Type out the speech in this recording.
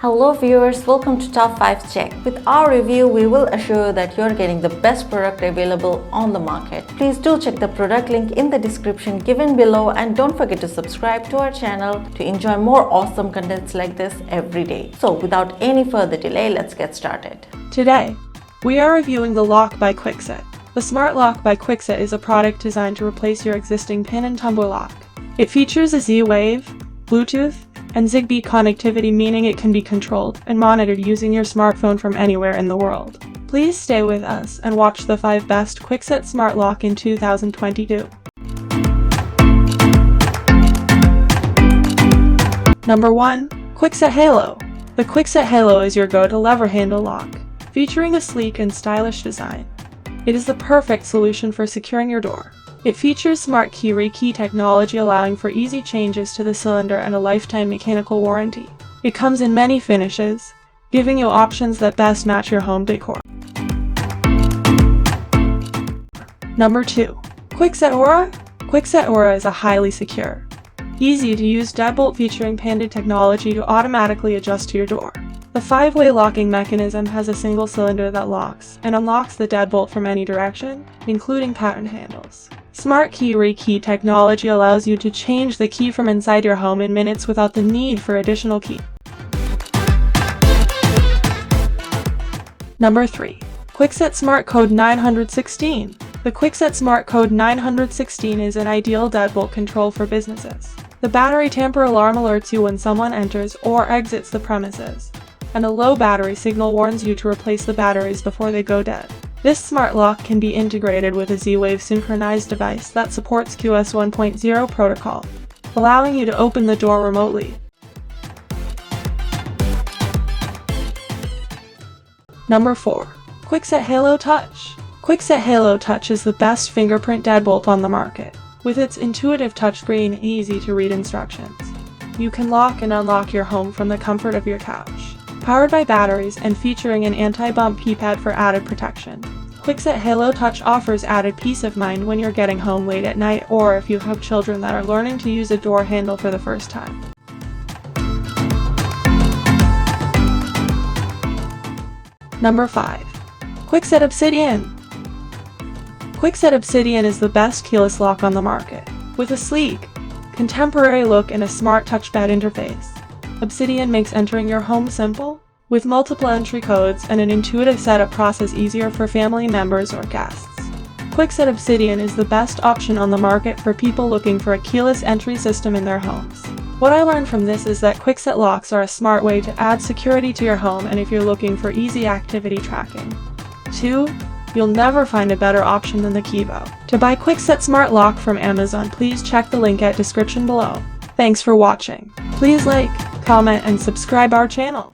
Hello viewers, welcome to Top 5 Check. With our review, we will assure that you're getting the best product available on the market. Please do check the product link in the description given below and don't forget to subscribe to our channel to enjoy more awesome contents like this every day. So without any further delay, let's get started. Today, we are reviewing the lock by Kwikset. The Smart Lock by Kwikset is a product designed to replace your existing pin-and-tumbler lock. It features a Z-Wave, Bluetooth, and ZigBee connectivity, meaning it can be controlled and monitored using your smartphone from anywhere in the world. Please stay with us and watch the 5 best Kwikset Smart Lock in 2022. Number 1. Kwikset Halo. The Kwikset Halo is your go-to lever handle lock, featuring a sleek and stylish design. It is the perfect solution for securing your door. It features SmartKey rekey technology, allowing for easy changes to the cylinder and a lifetime mechanical warranty. It comes in many finishes, giving you options that best match your home decor. Number 2. Kwikset Aura. Kwikset Aura is a highly secure, easy-to-use deadbolt featuring patented technology to automatically adjust to your door. The 5-way locking mechanism has a single cylinder that locks and unlocks the deadbolt from any direction, including pattern handles. SmartKey rekey technology allows you to change the key from inside your home in minutes without the need for additional key. Number 3. Kwikset SmartCode 916. The Kwikset SmartCode 916 is an ideal deadbolt control for businesses. The battery tamper alarm alerts you when someone enters or exits the premises, and a low battery signal warns you to replace the batteries before they go dead. This smart lock can be integrated with a Z-Wave synchronized device that supports QoS 1.0 protocol, allowing you to open the door remotely. Number 4. Kwikset Halo Touch. Kwikset Halo Touch is the best fingerprint deadbolt on the market. With its intuitive touchscreen and easy-to-read instructions, you can lock and unlock your home from the comfort of your couch. Powered by batteries and featuring an anti-bump keypad for added protection, Kwikset Halo Touch offers added peace of mind when you're getting home late at night or if you have children that are learning to use a door handle for the first time. Number 5. Kwikset Obsidian. Kwikset Obsidian is the best keyless lock on the market. With a sleek, contemporary look and a smart touchpad interface, Obsidian makes entering your home simple, with multiple entry codes and an intuitive setup process easier for family members or guests. Kwikset Obsidian is the best option on the market for people looking for a keyless entry system in their homes. What I learned from this is that Kwikset locks are a smart way to add security to your home, and if you're looking for easy activity tracking. 2. You'll never find a better option than the Kivo. To buy Kwikset Smart Lock from Amazon, please check the link at description below. Thanks for watching. Please like, comment, and subscribe our channel.